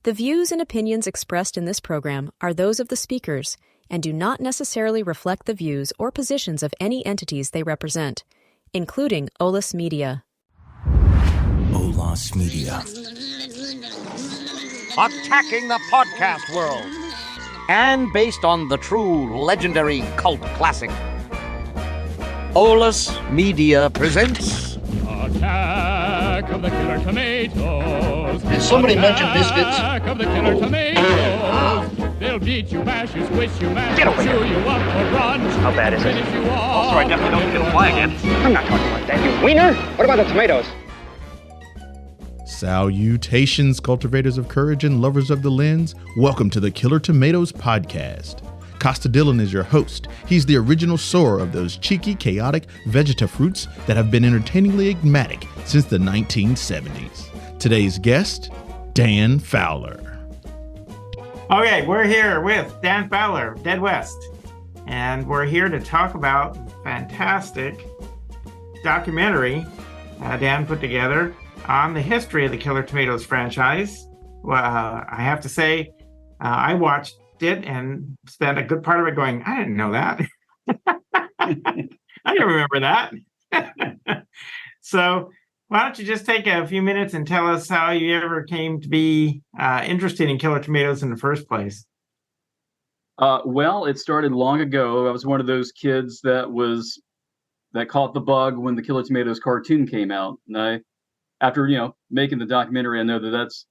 The views and opinions expressed in this program are those of the speakers and do not necessarily reflect the views or positions of any entities they represent, including Olas Media. Olas Media. Attacking the podcast world. And based on the true legendary cult classic, Olas Media presents Attack of the Killer Tomatoes. Did somebody mention biscuits? Attack of the Killer Tomatoes. They'll beat you, bash you, squish you, mash you, chew you up for brunch. How bad is it? Finish you off. Also, I definitely don't get a fly again. I'm not talking like that, you wiener! What about the tomatoes? Salutations, cultivators of courage and lovers of the lens. Welcome to the Killer Tomatoes podcast. Costa Dillon is your host. He's the original sower of those cheeky, chaotic vegeta fruits that have been entertainingly enigmatic since the 1970s. Today's guest, Dan Fowler. Okay, we're here with Dan Fowler, Dead West, and we're here to talk about fantastic documentary Dan put together on the history of the Killer Tomatoes franchise. Well, I have to say, I watched it and spent a good part of it going, I didn't know that. I don't remember that. So why don't you just take a few minutes and tell us how you ever came to be interested in Killer Tomatoes in the first place? Well, it started long ago. I was one of those kids that caught the bug when the Killer Tomatoes cartoon came out. And after making the documentary, I know that's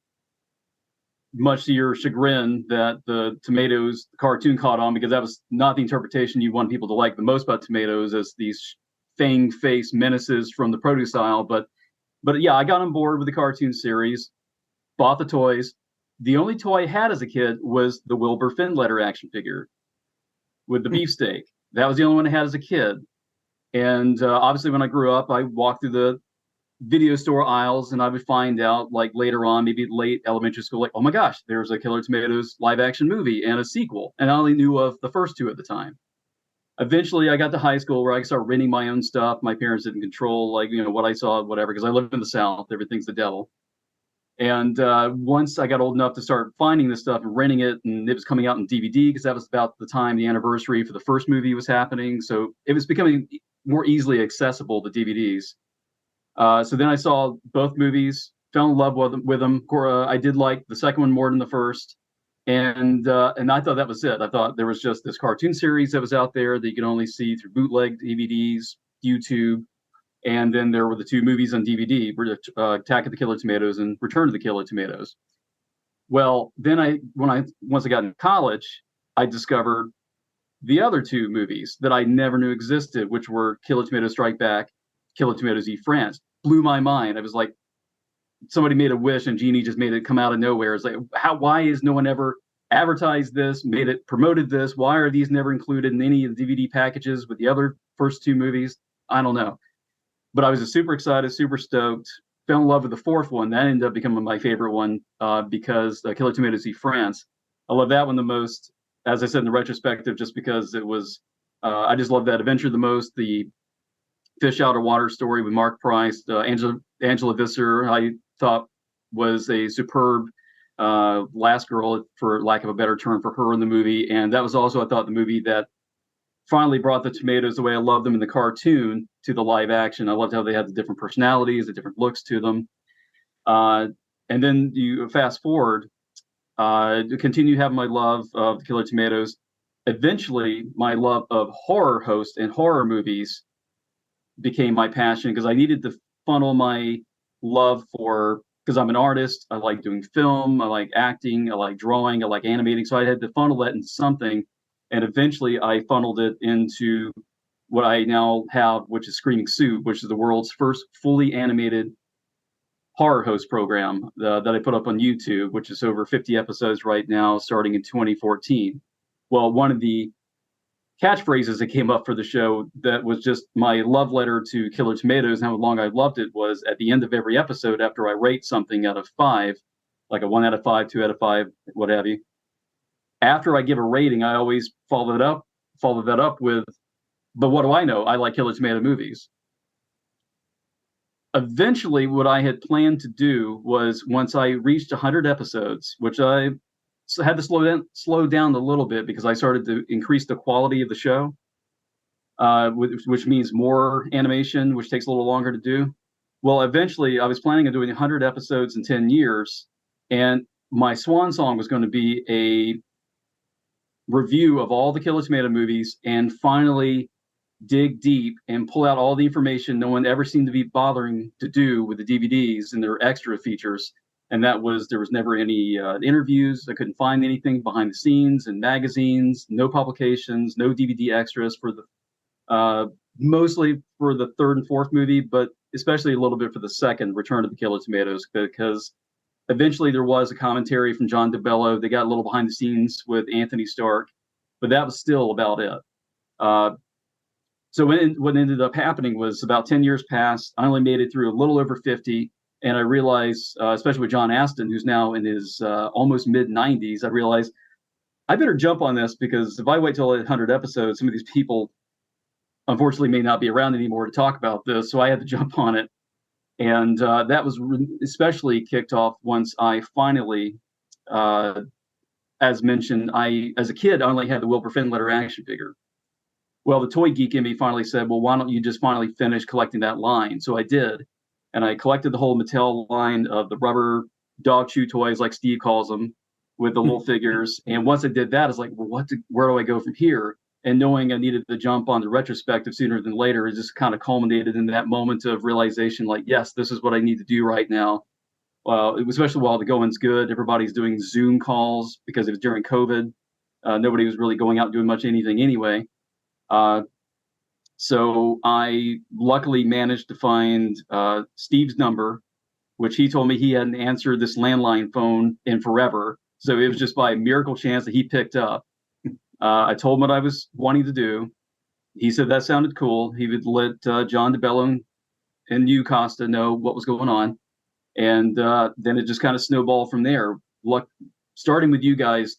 much to your chagrin that the Tomatoes cartoon caught on, because that was not the interpretation you want people to like the most about tomatoes, as these fang-faced menaces from the produce aisle. But yeah, I got on board with the cartoon series, bought the toys. The only toy I had as a kid was the Wilbur Finn letter action figure with the beefsteak. That was the only one I had as a kid. And obviously when I grew up, I walked through the video store aisles and I would find out, like later on, maybe late elementary school, like, oh my gosh, there's a Killer Tomatoes live action movie and a sequel. And I only knew of the first two at the time. Eventually I got to high school where I started renting my own stuff. My parents didn't control what I saw, whatever, because I lived in the South. Everything's the devil. And once I got old enough to start finding this stuff and renting it, and it was coming out in DVD, because that was about the time the anniversary for the first movie was happening. So it was becoming more easily accessible to DVDs. So then I saw both movies, fell in love with them. I did like the second one more than the first. And I thought that was it. I thought there was just this cartoon series that was out there that you could only see through bootleg DVDs, YouTube. And then there were the two movies on DVD, Attack of the Killer Tomatoes and Return of the Killer Tomatoes. Well, then once I got into college, I discovered the other two movies that I never knew existed, which were Killer Tomatoes Strike Back, Killer Tomatoes Eat France. Blew my mind. I was like, somebody made a wish and Genie just made it come out of nowhere. It's like, why is no one ever advertised this, promoted this? Why are these never included in any of the DVD packages with the other first two movies? I don't know. But I was just super excited, super stoked, fell in love with the fourth one. That ended up becoming my favorite one because Killer Tomatoes Eat France. I love that one the most, as I said in the retrospective, just because it was, I just love that adventure the most. The fish out of water story with Mark Price, Angela Visser, I thought was a superb last girl, for lack of a better term, for her in the movie. And that was also, I thought, the movie that finally brought the tomatoes the way I loved them in the cartoon to the live action. I loved how they had the different personalities, the different looks to them. And then you fast forward, to continue having my love of the Killer Tomatoes. Eventually, my love of horror hosts and horror movies became my passion, because I needed to funnel my love because I'm an artist. I like doing film, I like acting, I like drawing, I like animating. So I had to funnel that into something. And eventually I funneled it into what I now have, which is Screaming Soup, which is the world's first fully animated horror host program that I put up on YouTube, which is over 50 episodes right now, starting in 2014. Well, one of the catchphrases that came up for the show that was just my love letter to Killer Tomatoes and how long I loved it was, at the end of every episode, after I rate something out of 5, like a 1 out of 5, 2 out of 5, what have you, after I give a rating, I always follow that up with, but what do I know? I like Killer Tomato movies. eventually, what I had planned to do was once I reached 100 episodes, which I had to slow down a little bit because I started to increase the quality of the show, which means more animation, which takes a little longer to do. Well, eventually, I was planning on doing 100 episodes in 10 years, and my swan song was going to be a review of all the Killer Tomato movies and finally dig deep and pull out all the information no one ever seemed to be bothering to do with the DVDs and their extra features. And that was, there was never any interviews. I couldn't find anything behind the scenes and magazines, no publications, no DVD extras for the, mostly for the third and fourth movie, but especially a little bit for the second, Return of the Killer Tomatoes, because eventually there was a commentary from John DeBello. They got a little behind the scenes with Anthony Stark, but that was still about it. So what ended up happening was about 10 years passed. I only made it through a little over 50. And I realized, especially with John Astin, who's now in his almost mid-90s, I realized I better jump on this because if I wait till 100 episodes, some of these people, unfortunately, may not be around anymore to talk about this. So I had to jump on it. And that was especially kicked off once I finally, as mentioned, as a kid, I only had the Wilbur Findlater action figure. Well, the toy geek in me finally said, well, why don't you just finally finish collecting that line? So I did. And I collected the whole Mattel line of the rubber dog chew toys, like Steve calls them, with the little figures. And once I did that, I was like, well, where do I go from here? And knowing I needed to jump on the retrospective sooner than later, it just kind of culminated in that moment of realization, like, yes, this is what I need to do right now. Especially while the going's good, everybody's doing Zoom calls because it was during COVID. Nobody was really going out and doing much anything anyway. So I luckily managed to find Steve's number, which he told me he hadn't answered this landline phone in forever. So it was just by a miracle chance that he picked up. I told him what I was wanting to do. He said that sounded cool. He would let John DeBello and you, Costa, know what was going on. And then it just kind of snowballed from there. Starting with you guys,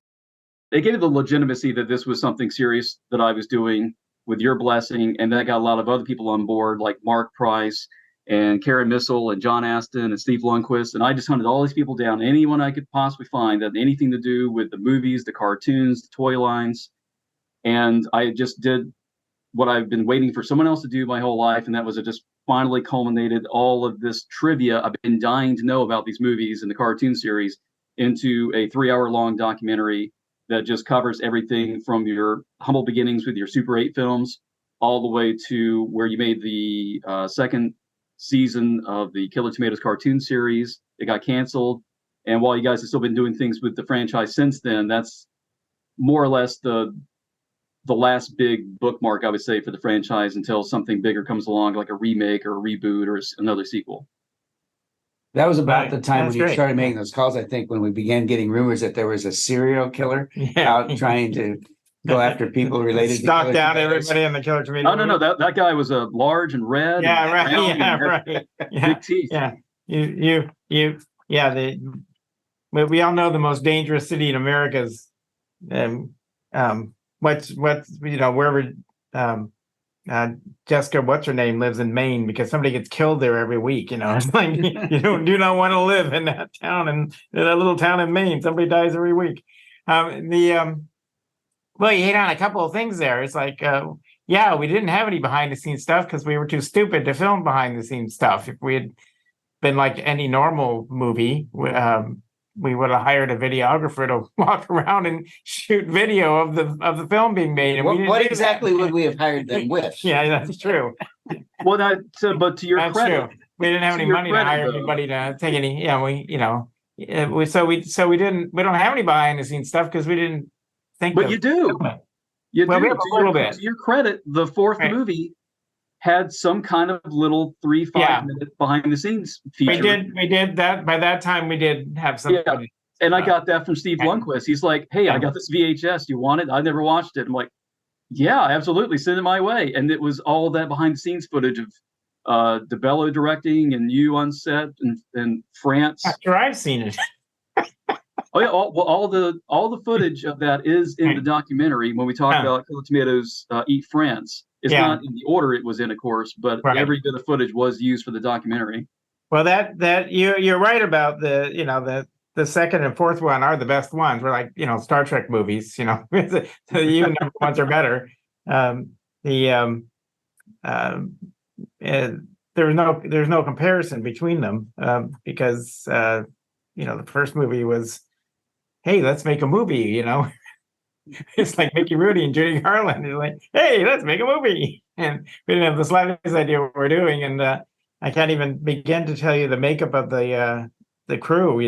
they gave it the legitimacy that this was something serious that I was doing with your blessing, and that got a lot of other people on board, like Mark Price and Karen Missel and John Astin and Steve Lundquist. And I just hunted all these people down, anyone I could possibly find that had anything to do with the movies, the cartoons, the toy lines. And I just did what I've been waiting for someone else to do my whole life, and that was it just finally culminated all of this trivia I've been dying to know about these movies and the cartoon series into a 3-hour-long documentary that just covers everything from your humble beginnings with your Super 8 films all the way to where you made the second season of the Killer Tomatoes cartoon series. It got canceled. And while you guys have still been doing things with the franchise since then, that's more or less the last big bookmark, I would say, for the franchise until something bigger comes along, like a remake or a reboot or another sequel. That was about the time That's when you great. started making those calls, I think, when we began getting rumors that there was a serial killer out trying to go after people related to Stalked Killer out Tomatoes. everybody in the Killer Tomato. No. That guy was large and red. Yeah, and right. brown Yeah, and right. Yeah, big teeth. yeah. We all know the most dangerous city in America is, wherever Jessica, what's her name, lives in Maine, because somebody gets killed there every week. It's like you do not want to live in that town, and in that little town in Maine, somebody dies every week. Well, you hit on a couple of things there. It's like, we didn't have any behind the scenes stuff because we were too stupid to film behind the scenes stuff. If we had been like any normal movie, we would have hired a videographer to walk around and shoot video of the film being made. And What exactly would we have hired them with? Yeah, that's true. Well, but to your That's credit, true. We didn't have To any your money to credit, hire though. anybody to take any. We don't have any behind the scenes stuff because we didn't think. But you do. You Well, do. we have a little bit. To your credit, the fourth Right. movie had some kind of little 3-5 minute behind the scenes feature. We did that. By that time, we did have some. Yeah. And I got that from Steve Okay. Lundquist. He's like, hey, I got this VHS. You want it? I never watched it. I'm like, yeah, absolutely. Send it my way. And it was all that behind the scenes footage of DeBello directing and you on set and France. After I've seen it. Oh yeah, all the footage of that is in the documentary. When we talk about Killer Tomatoes Eat France, it's not in the order it was in, of course, but every bit of footage was used for the documentary. Well, that you're right about the second and fourth one are the best ones. We're like Star Trek movies. The even number ones are better. There's no comparison between them because the first movie was, hey, let's make a movie. It's like Mickey Rooney and Judy Garland. It's like, hey, let's make a movie, and we didn't have the slightest idea what we're doing. And I can't even begin to tell you the makeup of the crew.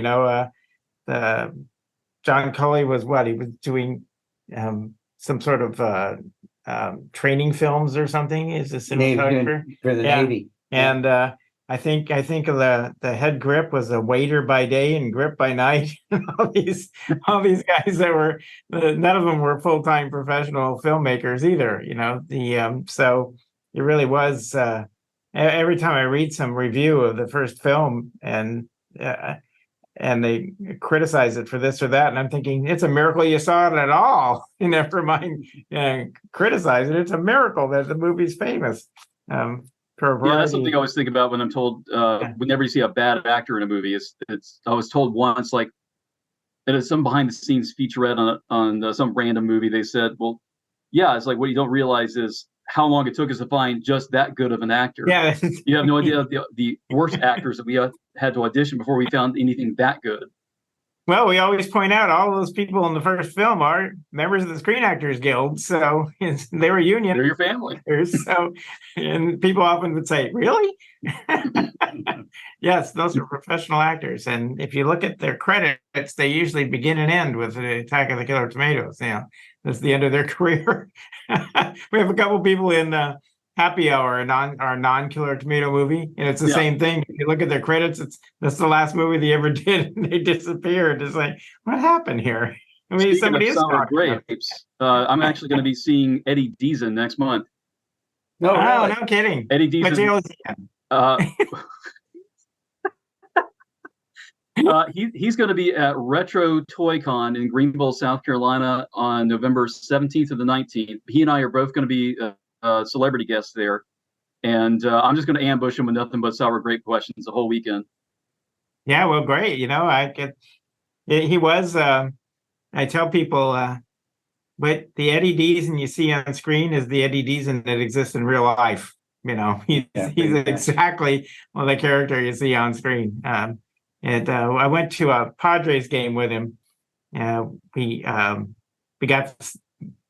John Culley was what he was doing some sort of training films or something. Is a cinematographer for the Navy, and I think of the head grip was a waiter by day and grip by night. all these guys that were none of them were full-time professional filmmakers either. So it really was. Every time I read some review of the first film and they criticize it for this or that, and I'm thinking it's a miracle you saw it at all. Never mind criticize it. It's a miracle that the movie's famous. That's something I always think about when I'm told whenever you see a bad actor in a movie. I was told once, like, that it's some behind the scenes featurette on some random movie. They said, well, yeah, it's like what you don't realize is how long it took us to find just that good of an actor. Yeah, you have no idea the worst actors that we had to audition before we found anything that good. Well, we always point out all those people in the first film are members of the Screen Actors Guild, so they were union. They're your family. So, and people often would say, "Really?" Yes, those are professional actors, and if you look at their credits, they usually begin and end with the Attack of the Killer Tomatoes. That's the end of their career. We have a couple people in Happy Hour, our non-Killer Tomato movie, and it's the same thing. If you look at their credits, that's the last movie they ever did, and they disappeared. It's like, what happened here? I mean, somebody is Sour Grapes. I'm actually going to be seeing Eddie Deason next month. No, really? No kidding. Eddie Deason. He's going to be at Retro Toy Con in Greenville, South Carolina on November 17th to the 19th. He and I are both going to be celebrity guests there, and I'm just going to ambush him with nothing but sour grape questions the whole weekend. Yeah, well, great. He was. I tell people, but the Eddie Deason you see on screen is the Eddie Deason that exists in real life. He's exactly the character you see on screen. And I went to a Padres game with him. We got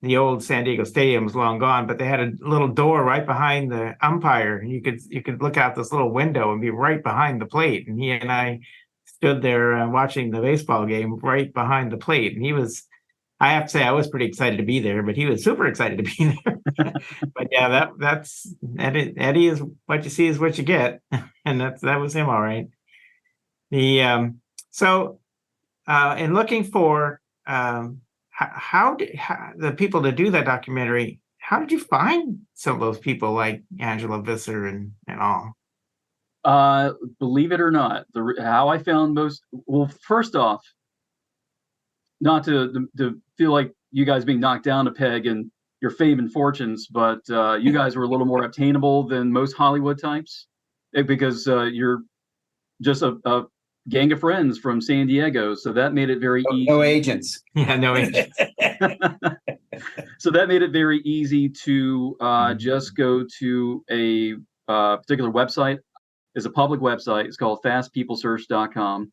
the old San Diego Stadium was long gone, but they had a little door right behind the umpire. You could look out this little window and be right behind the plate. And he and I stood there watching the baseball game right behind the plate. And I have to say, I was pretty excited to be there, but he was super excited to be there. But yeah, that's Eddie is what you see is what you get, and that was him, all right. In looking for how the people to do that documentary, how did you find some of those people like Angela Visser and all? Believe it or not, how I found first off, not to feel like you guys being knocked down a peg and your fame and fortunes, but you guys were a little more obtainable than most Hollywood types because you're just a gang of friends from San Diego, so that made it very easy. No agents. Yeah, no agents. So that made it very easy to just go to a particular website. It's a public website. It's called fastpeoplesearch.com.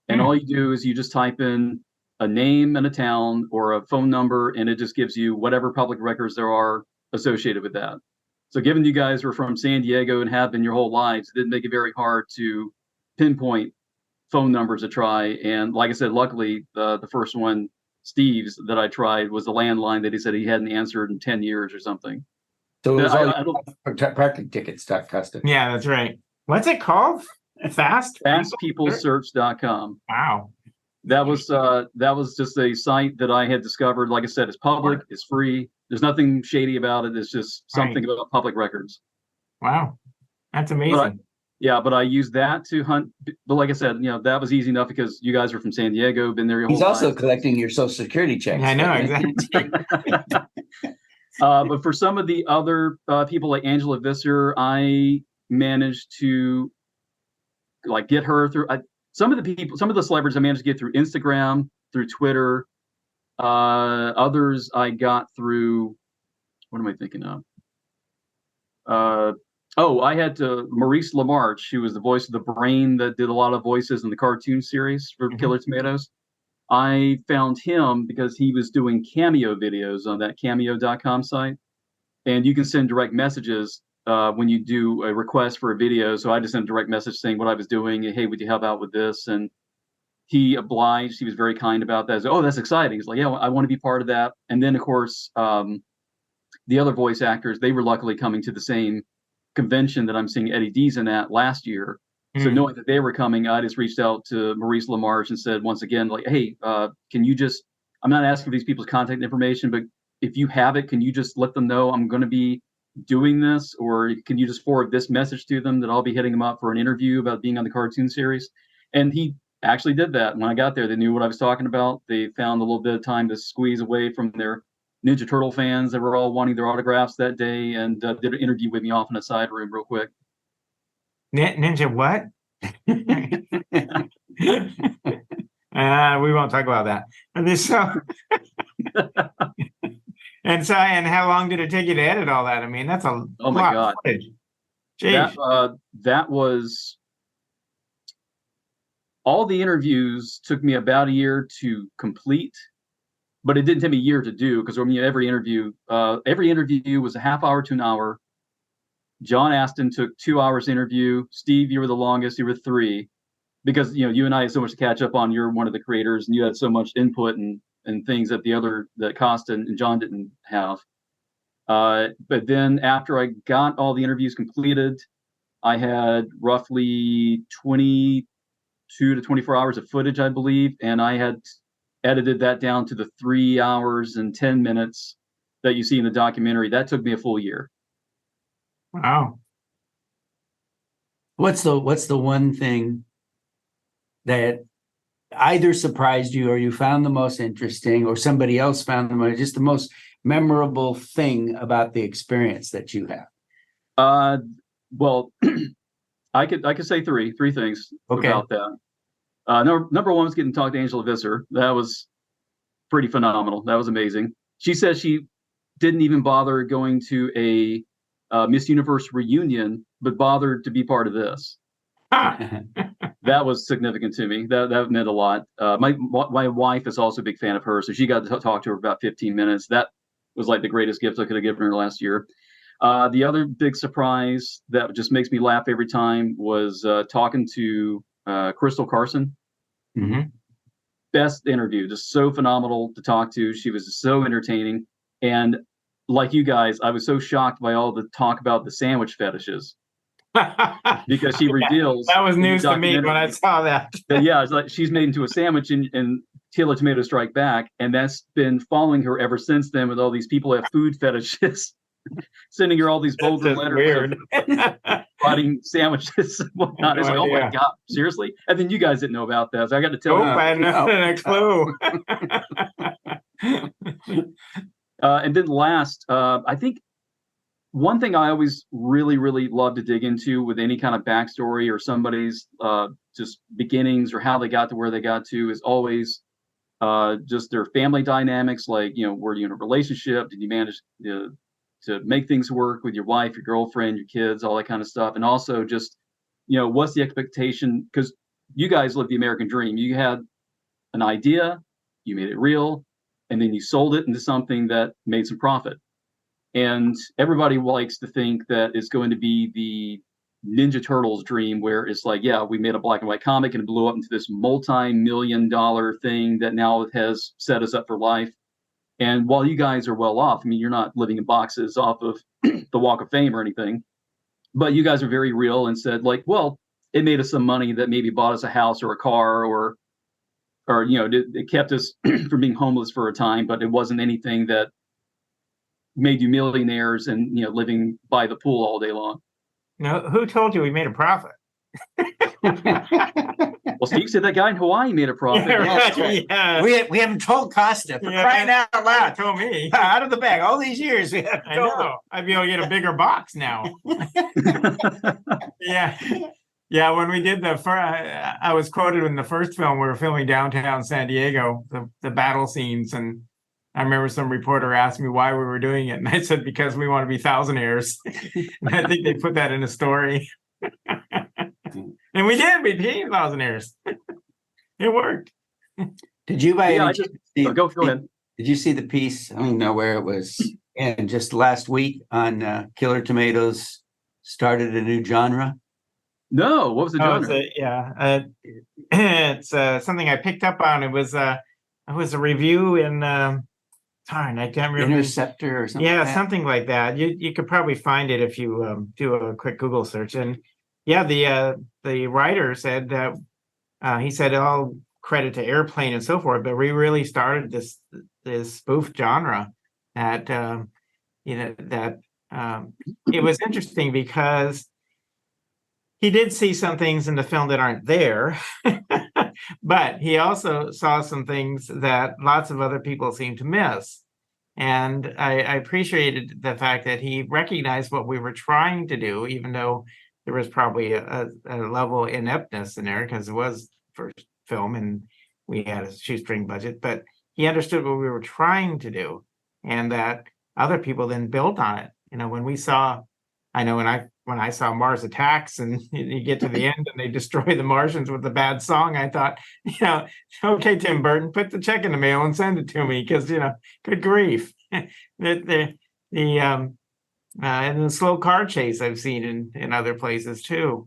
And all you do is you just type in a name and a town or a phone number, and it just gives you whatever public records there are associated with that. So given you guys were from San Diego and have been your whole lives, it didn't make it very hard to pinpoint phone numbers to try. And like I said, luckily the first one, Steve's, that I tried was the landline that he said he hadn't answered in 10 years or something. So it was parking tickets, Costa. Yeah, that's right. What's it called? Fastpeoplesearch.com. Wow. That was just a site that I had discovered. Like I said, it's public, it's free. There's nothing shady about it. It's just something about public records. Wow. That's amazing. Yeah, but I used that to hunt. But like I said, that was easy enough because you guys are from San Diego, been there your whole He's also lives. collecting your Social Security checks. I know, exactly. But for some of the other people like Angela Visser, I managed to get her through some of the celebrities I managed to get through Instagram, through Twitter. Others I got through, what am I thinking of? I had Maurice LaMarche, who was the voice of the brain that did a lot of voices in the cartoon series for Killer Tomatoes. I found him because he was doing cameo videos on that cameo.com site. And you can send direct messages when you do a request for a video. So I just sent a direct message saying what I was doing. Hey, would you help out with this? And he obliged. He was very kind about that. Oh, that's exciting. He's like, yeah, I want to be part of that. And then, of course, the other voice actors, they were luckily coming to the same convention that I'm seeing Eddie Deason at last year. So knowing that they were coming, I just reached out to Maurice LaMarche and said, once again, hey, can you just, I'm not asking for these people's contact information, but if you have it, can you just let them know I'm going to be doing this? Or can you just forward this message to them that I'll be hitting them up for an interview about being on the cartoon series? And he actually did that. When I got there, they knew what I was talking about. They found a little bit of time to squeeze away from their Ninja Turtle fans that were all wanting their autographs that day, and did an interview with me off in a side room real quick. Ninja what? We won't talk about that. And how long did it take you to edit all that? I mean, that's a my God. That was all the interviews took me about a year to complete, but it didn't take me a year to do because every interview was a half hour to an hour. John Aston took 2 hours to interview. Steve, you were the longest. You were 3, because you and I had so much to catch up on. You're one of the creators, and you had so much input and things that Costa and John didn't have. But then after I got all the interviews completed, I had roughly 22 to 24 hours of footage, I believe, and I had edited that down to the 3 hours and 10 minutes that you see in the documentary. That took me a full year. Wow. What's the one thing that either surprised you or you found the most interesting, or somebody else found the most memorable thing about the experience that you have? Well, I could say three things about that. Number one was getting to talk to Angela Visser. That was pretty phenomenal. That was amazing. She says she didn't even bother going to a Miss Universe reunion, but bothered to be part of this. That was significant to me. That meant a lot. My wife is also a big fan of her, so she got to talk to her about 15 minutes. That was like the greatest gift I could have given her last year. The other big surprise that just makes me laugh every time was talking to Crystal Carson. Mm-hmm. Best interview, just so phenomenal to talk to. She was so entertaining. And like you guys, I was so shocked by all the talk about the sandwich fetishes. Because she reveals that was news to me when I saw that. Yeah, it's like she's made into a sandwich in Killer Tomato Strike Back, and that's been following her ever since then. With all these people who have food fetishes, sending her all these vulgar letters, writing sandwiches and whatnot. It's like, oh my God, seriously? And then you guys didn't know about that, so I got to tell you. I had a clue. And then last, I think. One thing I always really, really love to dig into with any kind of backstory or somebody's just beginnings or how they got to where they got to is always just their family dynamics. Like, were you in a relationship? Did you manage to make things work with your wife, your girlfriend, your kids, all that kind of stuff? And also just, what's the expectation? Because you guys lived the American dream. You had an idea, you made it real, and then you sold it into something that made some profit. And everybody likes to think that it's going to be the Ninja Turtles dream, where it's like, yeah, we made a black and white comic and it blew up into this multi-million-dollar thing that now has set us up for life. And while you guys are well off, I mean, you're not living in boxes off of the Walk of Fame or anything, but you guys are very real and said, like, well, it made us some money that maybe bought us a house or a car or it kept us from being homeless for a time, but it wasn't anything that made you millionaires and living by the pool all day long. Now, who told you we made a profit? Well, Steve said that guy in Hawaii made a profit. Yeah, That's right. right. Yeah. We haven't told Costa for Yeah, crying out Yeah, loud. told me. Out of the bag. All these years we haven't I told know. I'd be able to get a bigger box now. Yeah. Yeah, when we did I was quoted in the first film, we were filming downtown San Diego, the battle scenes. And I remember some reporter asked me why we were doing it. And I said, because we want to be thousandaires. And I think they put that in a story. And we did, we became thousandaires. It worked. Did you by Yeah, any I just- chance see- Go ahead. Did you see the piece? I don't know where it was. And just last week on Killer Tomatoes started a new genre. No, what was the genre? It's something I picked up on. It was a review in darn, I can't remember. Interceptor or something. Yeah, like that? something like that. You could probably find it if you do a quick Google search. And yeah, the writer said that he said all credit to Airplane and so forth, but we really started this spoof genre that it was interesting because he did see some things in the film that aren't there, but he also saw some things that lots of other people seem to miss. And I appreciated the fact that he recognized what we were trying to do, even though there was probably a level of ineptness in there because it was first film and we had a shoestring budget, but he understood what we were trying to do and that other people then built on it. When I saw Mars Attacks and you get to the end and they destroy the Martians with a bad song, I thought, okay, Tim Burton, put the check in the mail and send it to me because, good grief. And the slow car chase I've seen in other places too.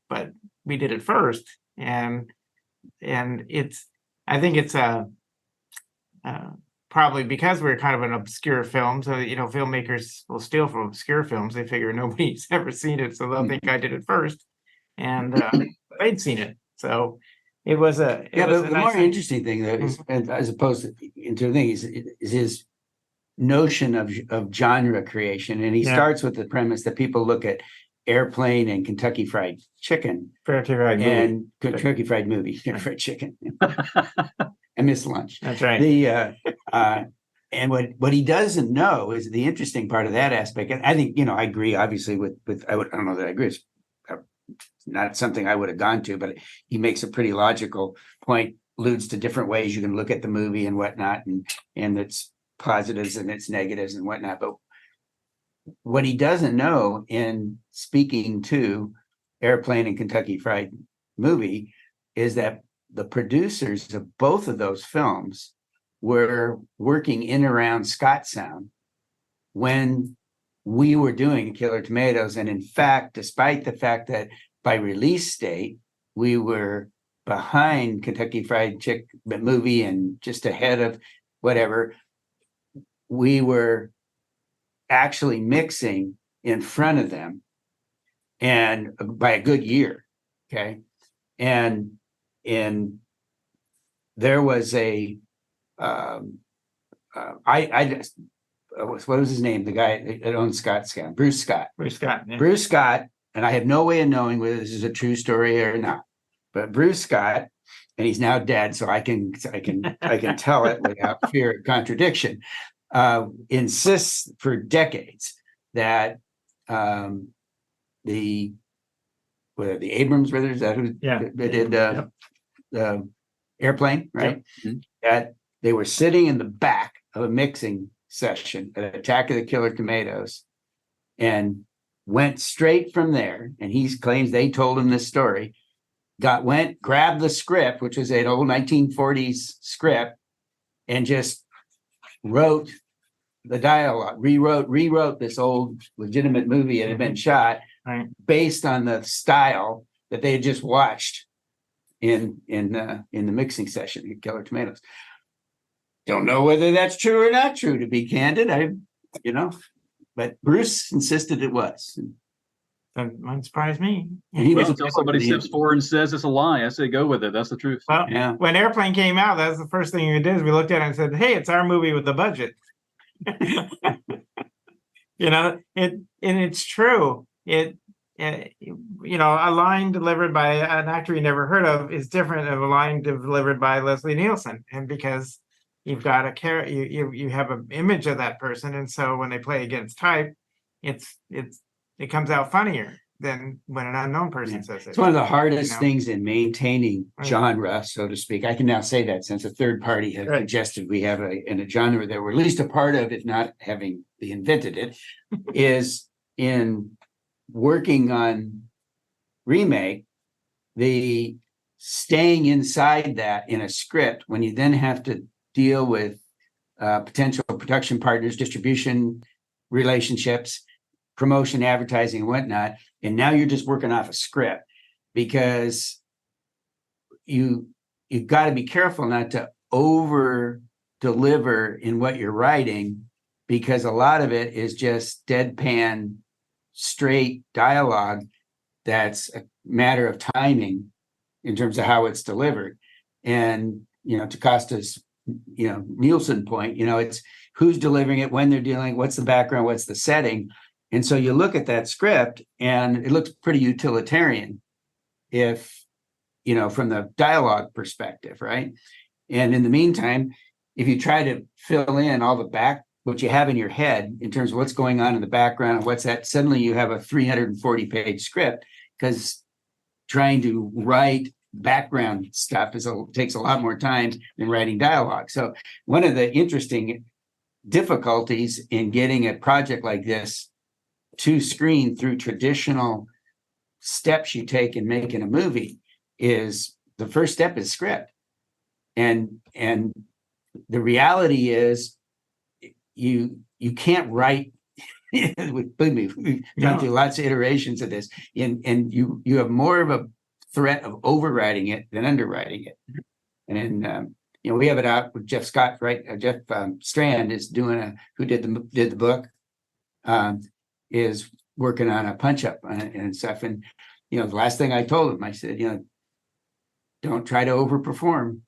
But we did it first. And I think it's probably because we're kind of an obscure film. So, filmmakers will steal from obscure films. They figure nobody's ever seen it. So they'll think I did it first. And they'd seen it. So it was a The nice more thing. interesting thing though is, as opposed to into the thing is his notion of genre creation. And he starts with the premise that people look at Airplane and Kentucky Fried Chicken and Kentucky Fried Movie, Fried Chicken. I miss lunch. That's right. And what he doesn't know is the interesting part of that aspect. And I think, I agree, obviously, with I don't know that I agree. It's not something I would have gone to, but he makes a pretty logical point, alludes to different ways you can look at the movie and whatnot, and its positives and its negatives and whatnot. But what he doesn't know in speaking to Airplane and Kentucky Fried Movie is that the producers of both of those films were working in around Scott Sound when we were doing Killer Tomatoes. And in fact, despite the fact that by release date, we were behind Kentucky Fried Chicken Movie and just ahead of whatever, we were actually mixing in front of them and by a good year. Okay. And there was what was his name? The guy that owns Scott Sound, Bruce Scott. Yeah. Bruce Scott, and I have no way of knowing whether this is a true story or not, but Bruce Scott, and he's now dead, so I can tell it without fear of contradiction, insists for decades that the Abrams brothers, that who they did the Airplane, right? Yep. That they were sitting in the back of a mixing session at Attack of the Killer Tomatoes and went straight from there. And he claims they told him this story, grabbed the script, which was an old 1940s script, and just wrote the dialogue, rewrote this old legitimate movie that had been shot based on the style that they had just watched in the mixing session at Killer Tomatoes. Don't know whether that's true or not true, to be candid. But Bruce insisted it was. That wouldn't surprise me. And he was Until somebody steps forward and says it's a lie, I say go with it. That's the truth. Well, Yeah. when Airplane came out, that's the first thing we did. We looked at it and said, "Hey, it's our movie with the budget." And it's true. a line delivered by an actor you never heard of is different of a line delivered by Leslie Nielsen, and because you've got you have an image of that person, and so when they play against type, it comes out funnier than when an unknown person says it. It's one of the hardest things in maintaining genre, so to speak. I can now say that since a third party has suggested we have in a genre that we're at least a part of, if not having invented it, is in working on remake, the staying inside that in a script when you then have to deal with potential production partners, distribution relationships, promotion, advertising, and whatnot. And now you're just working off a script because you've got to be careful not to over deliver in what you're writing, because a lot of it is just deadpan, straight dialogue that's a matter of timing in terms of how it's delivered. And, to Costa's, Nielsen point, it's who's delivering it, when they're dealing, what's the background, what's the setting. And so you look at that script and it looks pretty utilitarian if, from the dialogue perspective, right? And in the meantime, if you try to fill in all the what you have in your head in terms of what's going on in the background and what's that, suddenly you have a 340-page script, because trying to write background stuff takes a lot more time than writing dialogue. So one of the interesting difficulties in getting a project like this to screen through traditional steps you take in making a movie is the first step is script. And the reality is you can't write believe me, we've gone through lots of iterations of this, and you have more of a threat of overwriting it than underwriting it. And we have it out with Jeff Scott, right? Jeff Strand is doing who did the book, is working on a punch up and stuff. And the last thing I told him, I said, don't try to overperform.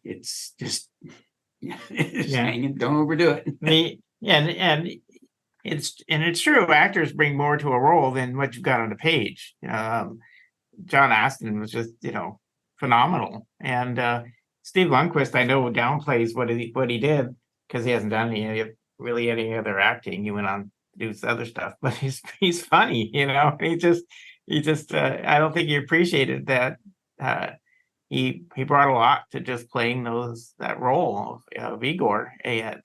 It's just hanging. Don't overdo it. And it's true. Actors bring more to a role than what you've got on the page. John Astin was just phenomenal, and Steve Lundquist, I know, downplays what he did because he hasn't done any other acting. He went on to do other stuff, but he's funny. He just I don't think he appreciated that. He brought a lot to just playing that role of Igor. I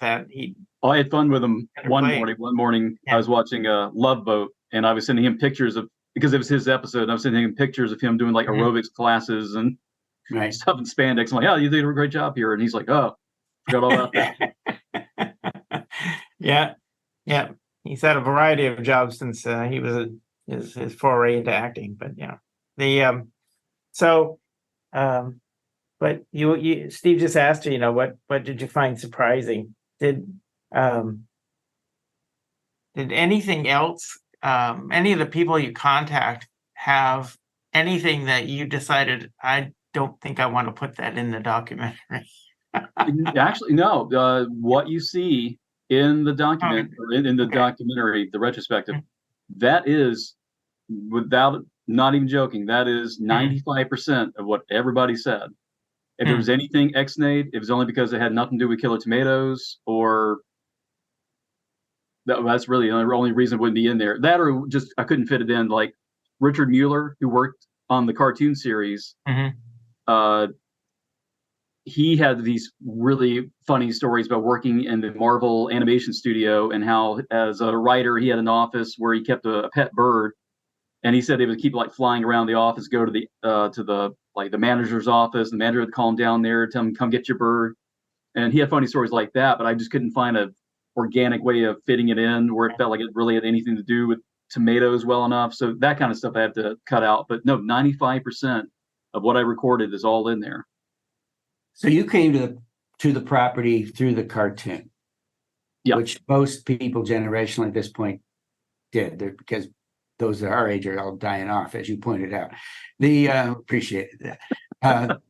had fun with him one morning. I was watching Love Boat, and I was sending him pictures because it was his episode. And I was sending him pictures of him doing like aerobics classes and stuff in spandex. I'm like, you did a great job here. And he's like, forgot all about that. Yeah. He's had a variety of jobs since he was his foray into acting. But but you Steve just asked you, what did you find surprising? Did anything else, any of the people you contact have anything that you decided, I don't think I want to put that in the documentary? Actually, no. What you see in the document, or in the documentary, the retrospective, that is, without not even joking, that is 95% of what everybody said. If there was anything ex-nate, it was only because it had nothing to do with Killer Tomatoes, or that's really the only reason it wouldn't be in there. That, or just I couldn't fit it in. Like Richard Mueller, who worked on the cartoon series, he had these really funny stories about working in the Marvel animation studio and how, as a writer, he had an office where he kept a pet bird, and he said they would keep flying around the office, go to the manager's office. The manager would call him down there, tell him, come get your bird. And he had funny stories like that, but I just couldn't find an organic way of fitting it in where it felt like it really had anything to do with tomatoes well enough. So that kind of stuff I have to cut out. But no, 95% of what I recorded is all in there. So you came to the property through the cartoon, which most people generationally at this point did, because those that are our age are all dying off, as you pointed out. Appreciated that.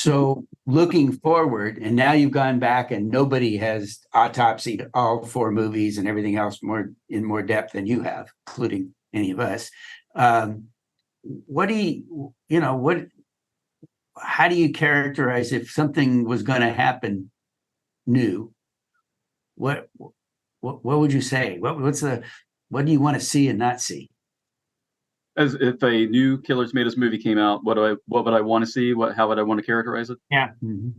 So looking forward, and now you've gone back and nobody has autopsied all 4 movies and everything else in more depth than you have, including any of us. What do how do you characterize if something was going to happen new? What would you say? What do you want to see and not see? As if a new Killer Tomatoes movie came out, what would I want to see? How would I want to characterize it? Yeah. Mm-hmm.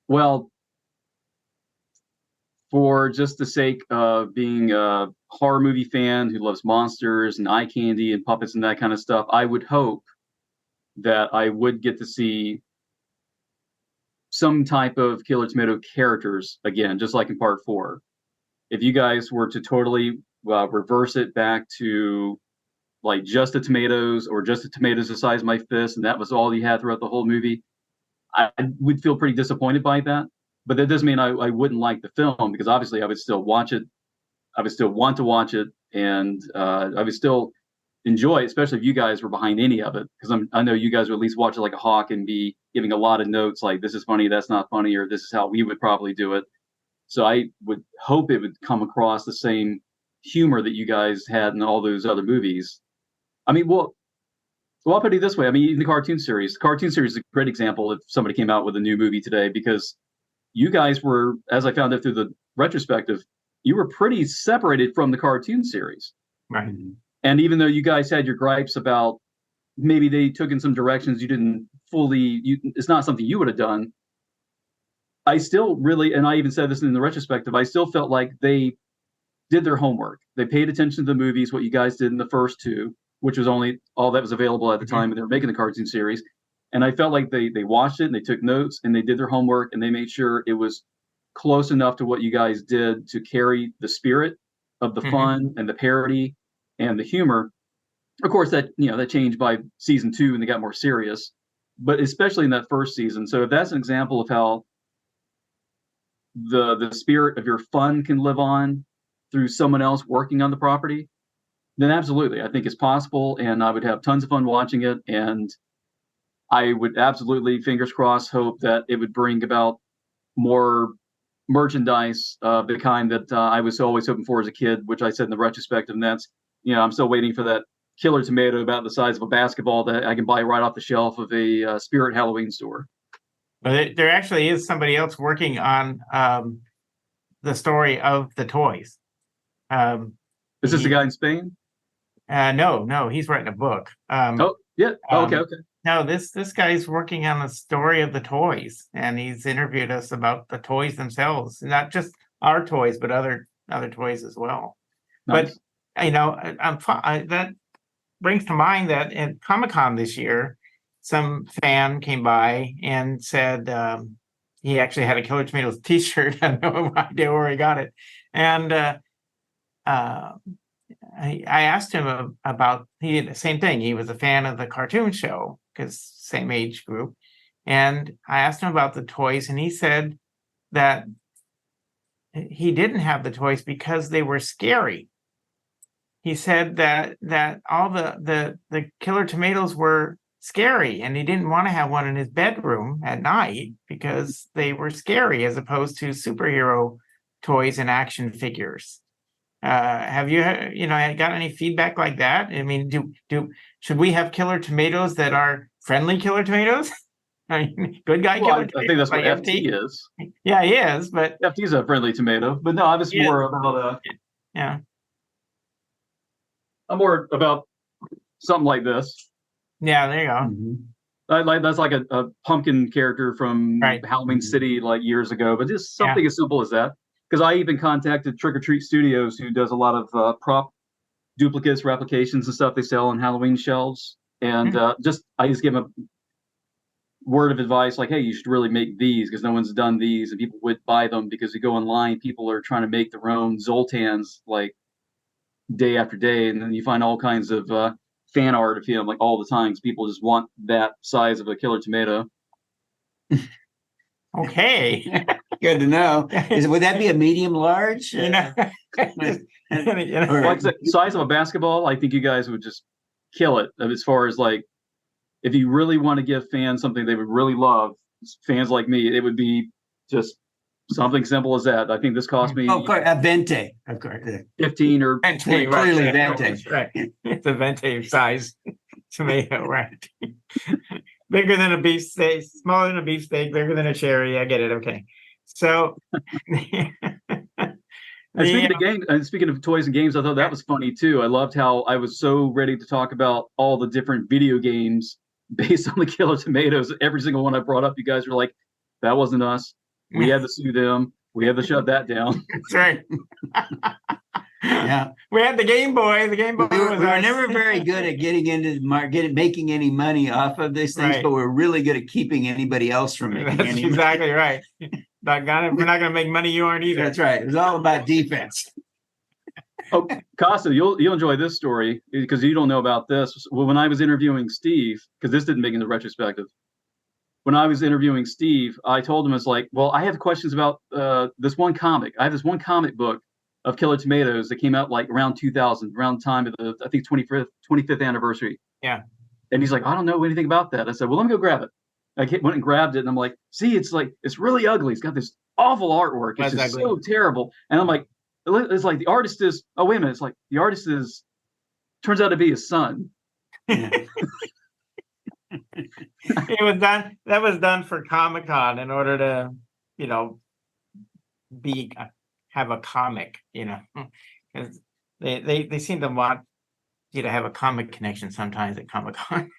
Well, for just the sake of being a horror movie fan who loves monsters and eye candy and puppets and that kind of stuff, I would hope that I would get to see some type of Killer Tomato characters again, just like in part 4. If you guys were to totally reverse it back to like just the tomatoes or just the tomatoes the size of my fist, and that was all you had throughout the whole movie, I would feel pretty disappointed by that. But that doesn't mean I wouldn't like the film, because obviously I would still watch it. I would still want to watch it, and I would still enjoy it, especially if you guys were behind any of it, because I know you guys would at least watch it like a hawk and be giving a lot of notes like, this is funny, that's not funny, or this is how we would probably do it. So I would hope it would come across the same humor that you guys had in all those other movies. I mean, well, I'll put it this way. I mean, even the cartoon series. The cartoon series is a great example if somebody came out with a new movie today, because you guys were, as I found out through the retrospective, you were pretty separated from the cartoon series. Right. And even though you guys had your gripes about maybe they took in some directions you didn't fully, it's not something you would have done, I still really, and I even said this in the retrospective, I still felt like they did their homework. They paid attention to the movies, what you guys did in the first 2, which was only all that was available at the time when they were making the cartoon series. And I felt like they watched it and they took notes and they did their homework and they made sure it was close enough to what you guys did to carry the spirit of the fun and the parody and the humor. Of course, that changed by season 2 and they got more serious, but especially in that first season. So if that's an example of how the spirit of your fun can live on through someone else working on the property, then absolutely, I think it's possible, and I would have tons of fun watching it, and I would absolutely, fingers crossed, hope that it would bring about more merchandise of the kind that I was always hoping for as a kid, which I said in the retrospective, and that's, I'm still waiting for that killer tomato about the size of a basketball that I can buy right off the shelf of a Spirit Halloween store. But there actually is somebody else working on the story of the toys. Is this the guy in Spain? No, he's writing a book. Okay. No, this guy's working on the story of the toys, and he's interviewed us about the toys themselves, not just our toys, but other toys as well. Nice. But that brings to mind that at Comic-Con this year, some fan came by and said he actually had a Killer Tomatoes T-shirt. I have no idea where he got it, and I asked him about, he did the same thing. He was a fan of the cartoon show because same age group. And I asked him about the toys, and he said that he didn't have the toys because they were scary. He said that all the Killer Tomatoes were scary, and he didn't want to have one in his bedroom at night because they were scary, as opposed to superhero toys and action figures. Have you got any feedback like that? I mean, should we have Killer Tomatoes that are friendly Killer Tomatoes? I mean, good guy Killer Tomatoes. I think that's what like FT is. Yeah, he is, but FT's a friendly tomato. But no, I was more about I'm more about something like this. Yeah, there you go. Mm-hmm. That's like a pumpkin character from Halloween City like years ago, but just something as simple as that. Because I even contacted Trick or Treat Studios, who does a lot of prop duplicates, replications, and stuff they sell on Halloween shelves. And I just give them a word of advice, like, hey, you should really make these because no one's done these, and people would buy them because you go online, people are trying to make their own Zoltans like day after day, and then you find all kinds of fan art of him like all the time because people just want that size of a Killer Tomato. Okay. Good to know. Would that be a medium large? Like the size of a basketball, I think you guys would just kill it as far as like if you really want to give fans something they would really love, fans like me, it would be just something simple as that. I think this cost me of course, a Vente, of course. 15 or Vente, Clearly right. Vente. That's right. It's a Vente size tomato, right? Bigger than a beefsteak, smaller than a beefsteak, bigger than a cherry. I get it. Okay. So And speaking of games, and speaking of toys and games, I thought that was funny too. I loved how I was so ready to talk about all the different video games based on the Killer Tomatoes. Every single one I brought up, you guys were like, "That wasn't us. We had to sue them. We had to shut that down." that's right. Yeah. We had the Game Boy. The Game Boy We were, was we were ours. never very good at getting into the market, making any money off of these things, Right. but we're really good at keeping anybody else from making That's any exactly right. Doggone it, we're not going to make money. You aren't money. either. That's right. It was all about defense. Oh, Costa, you'll enjoy this story because you don't know about this. Well, when I was interviewing Steve, because this didn't make it in the retrospective. When I was interviewing Steve, I told him, it's like, well, I have questions about this one comic. I have this one comic book of Killer Tomatoes that came out like around 2000, around the time of the, I think, 25th anniversary. Yeah. And he's like, I don't know anything about that. I said, well, let me go grab it. I went and grabbed it, and I'm like, see, it's really ugly. It's got this awful artwork. It's That's just ugly. so terrible. And I'm like, it's like the artist is, oh, wait a minute. It's like the artist turns out to be his son. It was done. That was done for Comic-Con in order to, have a comic, because they seem to want you to have a comic connection sometimes at Comic-Con.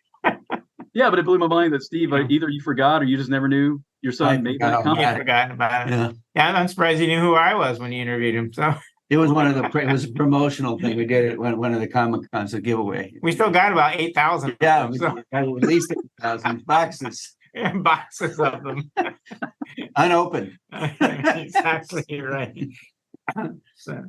Yeah, but it blew my mind that Steve, Yeah. either you forgot or you just never knew your son made that forgot. comic. I'd forgotten about it. Yeah. Yeah, I'm surprised you knew who I was when you interviewed him. So It was it was a promotional thing. We did it when one of the Comic Cons, a giveaway. we still got about 8,000. Yeah, of we them, had at least 1,000 boxes so boxes of them. unopened. Exactly right. So,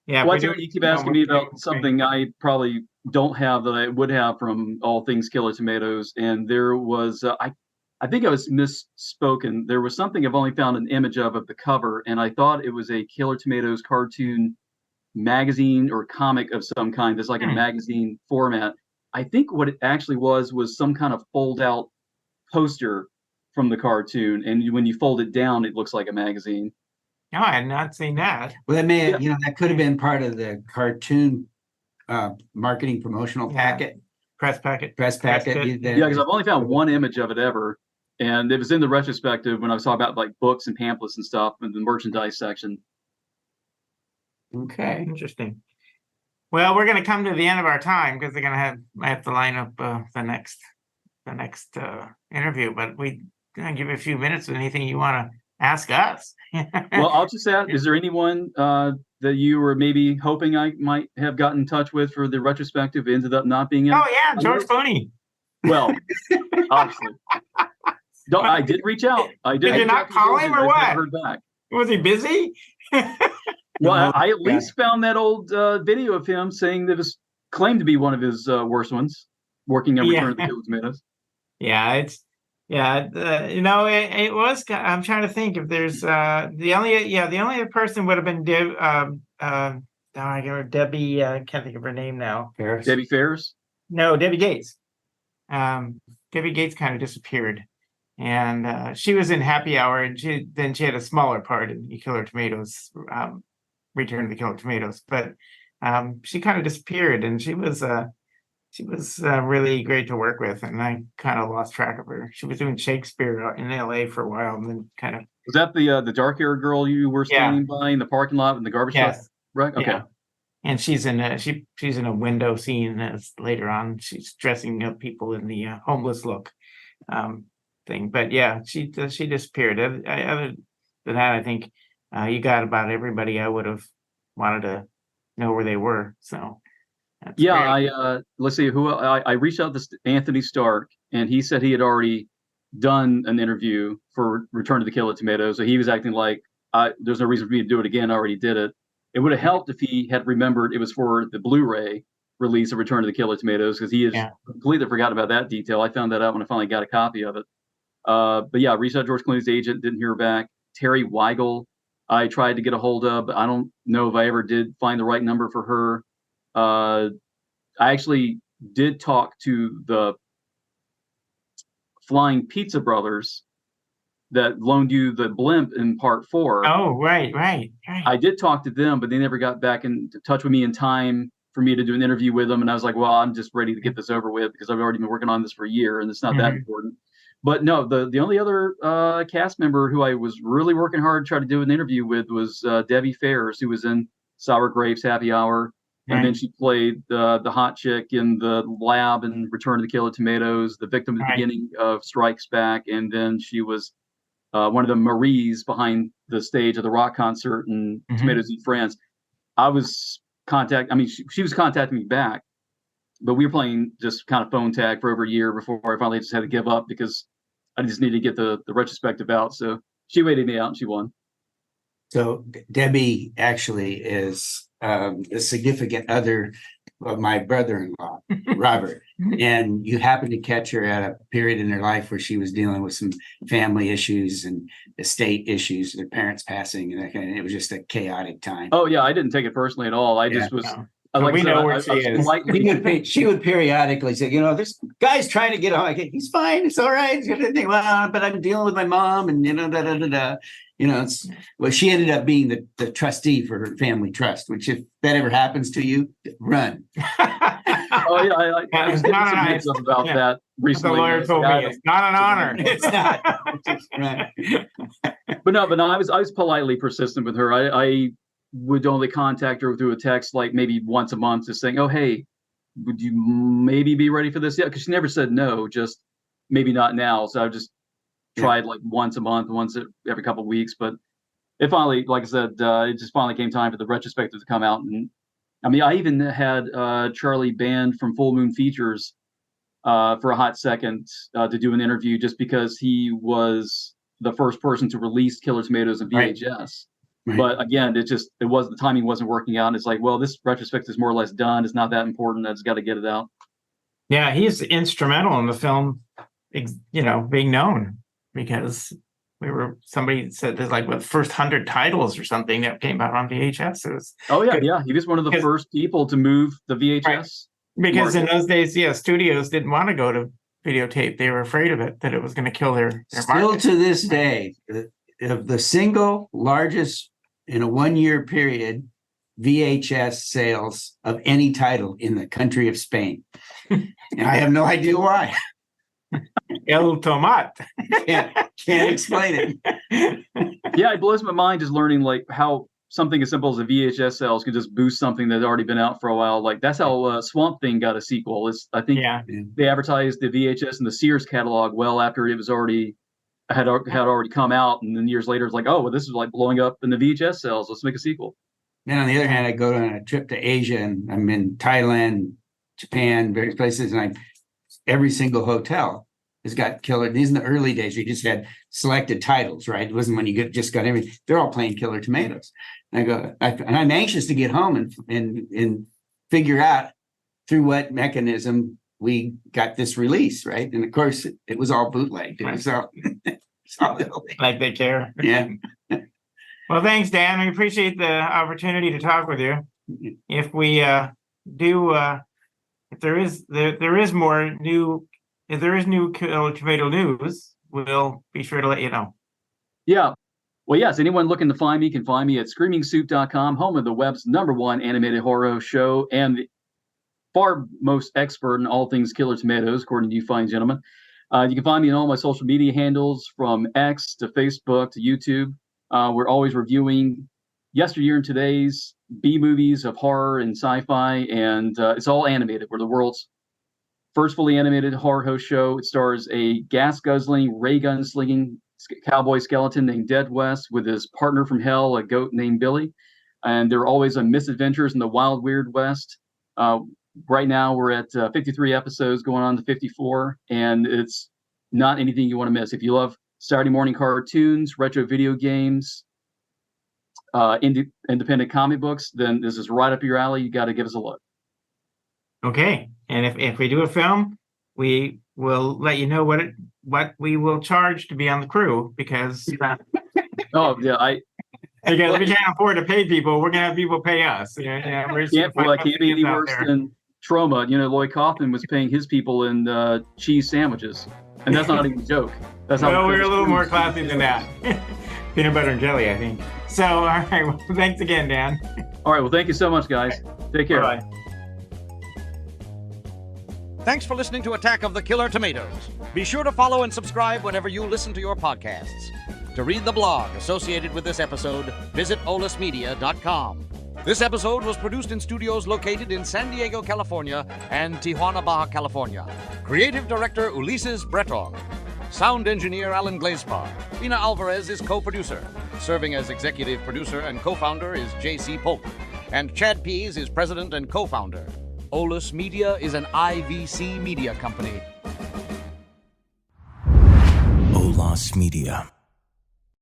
yeah. Why we don't do- you keep asking me about okay. something I probably don't have that I would have from all things Killer Tomatoes? And there was, I think I was misspoken. There was something I've only found an image of the cover, and I thought it was a Killer Tomatoes cartoon magazine or comic of some kind. That's like a magazine format. I think what it actually was some kind of fold-out poster from the cartoon, and when you fold it down, it looks like a magazine. No, I had not seen that. Well, that may have, that could have been part of the cartoon marketing promotional Yeah. packet, Press packet. press packet. kit. Yeah, because I've only found one image of it ever, and it was in the retrospective when I was talking about like books and pamphlets and stuff in the merchandise section. Okay. Interesting. Well, we're going to come to the end of our time because they're going to have to line up the next interview. But we're going to give you a few minutes with anything you want to ask us. Well, I'll just ask: is there anyone that you were maybe hoping I might have gotten in touch with for the retrospective? Ended up not being in. Oh yeah, George Clooney. Well, obviously. No, I did reach out. Did you not call him or I what? never heard back. Was he busy? Well, I at least found that old video of him saying that was claimed to be one of his worst ones, working on Return of the Killer Tomatoes. Yeah, it was. I'm trying to think if there's the only other person would have been Debbie. I can't think of her name now. Debbie Ferris? No, Debbie Gates. Debbie Gates kind of disappeared, and she was in Happy Hour, and she had a smaller part in the Killer Tomatoes, Return of the Killer Tomatoes, but she kind of disappeared, and she was really great to work with, and I kind of lost track of her. She was doing Shakespeare in LA for a while, and then kind of. Was that the dark-haired girl you were standing by in the parking lot in the garbage truck? Yes. Right. Okay. Yeah. And she's in a window scene later on. She's dressing up people in the homeless look thing. But yeah, she disappeared. Other than that, I think you got about everybody I would have wanted to know where they were. So yeah, great. Let's see who I reached out to Anthony Stark, and he said he had already done an interview for Return of the Killer Tomatoes. So he was acting like there's no reason for me to do it again. I already did it. It would have helped if he had remembered it was for the Blu-ray release of Return of the Killer Tomatoes, because he has completely forgot about that detail. I found that out when I finally got a copy of it. But yeah, reached out to George Clooney's agent, didn't hear back. Terry Weigel, I tried to get a hold of, but I don't know if I ever did find the right number for her. I actually did talk to the Flying Pizza Brothers that loaned you the blimp in part 4. Oh, right. I did talk to them, but they never got back in touch with me in time for me to do an interview with them. And I was like, well, I'm just ready to get this over with because I've already been working on this for a year and it's not that important. But no, the only other cast member who I was really working hard to try to do an interview with was Debbie Fairs, who was in Sour Grapes Happy Hour. And then she played the hot chick in the lab in Return of the Killer Tomatoes, the victim at the beginning of Strikes Back. And then she was one of the Maries behind the stage of the rock concert in Tomatoes Eat Friends. She was contacting me back, but we were playing just kind of phone tag for over a year before I finally just had to give up because I just needed to get the retrospective out. So she waited me out and she won. So Debbie actually is a significant other of my brother-in-law, Robert. And you happened to catch her at a period in her life where she was dealing with some family issues and estate issues, their parents passing, and that kind of, it was just a chaotic time. Oh yeah, I didn't take it personally at all. I just was. So we know where she is. She would periodically say, this guy's trying to get on. He's fine. It's all right. Well, but I'm dealing with my mom and, she ended up being the trustee for her family trust, which if that ever happens to you, run. Oh yeah, I was not some heads up about that recently. The lawyer told me it's not an honor. It's not. But no, I was politely persistent with her. I would only contact her through a text like maybe once a month, just saying, "Oh, hey, would you maybe be ready for this yet?" Because she never said no, just maybe not now. So I just tried like once a month, once every couple of weeks. But it finally, like I said, it just finally came time for the retrospective to come out. And I even had Charlie Band from Full Moon Features for a hot second to do an interview, just because he was the first person to release Killer Tomatoes in VHS. Right. But again, the timing wasn't working out. And it's like, well, this retrospective is more or less done. It's not that important. I just got to get it out. Yeah, he's instrumental in the film, being known, because somebody said there's like the first 100 titles or something that came out on VHS. He was one of the first people to move the VHS. Right. Because in those days, studios didn't want to go to videotape. They were afraid of it, that it was going to kill their Still market. to this day, the single largest in a 1-year period VHS sales of any title in the country of Spain. And I have no idea why. El Tomat. Can't explain it. Yeah, it blows my mind just learning like how something as simple as a VHS sales could just boost something that had already been out for a while. Like that's how Swamp Thing got a sequel. I think they advertised the VHS in the Sears catalog well after it was already had already come out, and then years later it's like, oh, well, this is like blowing up in the VHS sales. Let's make a sequel. Then on the other hand, I go on a trip to Asia, and I'm in Thailand, Japan, various places, and every single hotel has got killer. These in the early days, you just had selected titles, right? It wasn't when you just got everything. They're all playing Killer Tomatoes. And I'm anxious to get home and figure out through what mechanism we got this release, right? And of course, it was all bootlegged. It was all like they care. Yeah. Well, thanks, Dan. We appreciate the opportunity to talk with you. If we if there is new Killer Tomato news, we'll be sure to let you know. Yeah. Well, yes, anyone looking to find me can find me at screamingsoup.com, home of the web's #1 animated horror show and the far most expert in all things Killer Tomatoes, according to you fine gentlemen. You can find me on all my social media handles, from X to Facebook to YouTube. We're always reviewing yesteryear and today's B-movies of horror and sci-fi, and it's all animated. We're the world's first fully animated horror host show. It stars a gas-guzzling, ray-gun-slinging cowboy skeleton named Dead West with his partner from hell, a goat named Billy. And they're always on misadventures in the wild, weird West. Right now, we're at 53 episodes, going on to 54, and it's not anything you want to miss. If you love Saturday morning cartoons, retro video games, independent comic books, then this is right up your alley. You got to give us a look. Okay, and if we do a film, we will let you know what we will charge to be on the crew, because oh yeah, because we can't afford to pay people. We're gonna have people pay us. Can't be any worse than Trauma. Lloyd Kaufman was paying his people in cheese sandwiches. And that's not even a joke. That's how Well, we're a little more Foods- classy than that. Peanut butter and jelly, I think. So, all right. Well, thanks again, Dan. All right. Well, thank you so much, guys. Take care. Bye. Thanks for listening to Attack of the Killer Tomatoes. Be sure to follow and subscribe whenever you listen to your podcasts. To read the blog associated with this episode, visit olismedia.com. This episode was produced in studios located in San Diego, California, and Tijuana, Baja California. Creative Director Ulises Breton. Sound Engineer Alan Glazepar. Ina Alvarez is co-producer. Serving as executive producer and co-founder is J.C. Polk. And Chad Pease is president and co-founder. Olis Media is an IVC media company. Olis Media.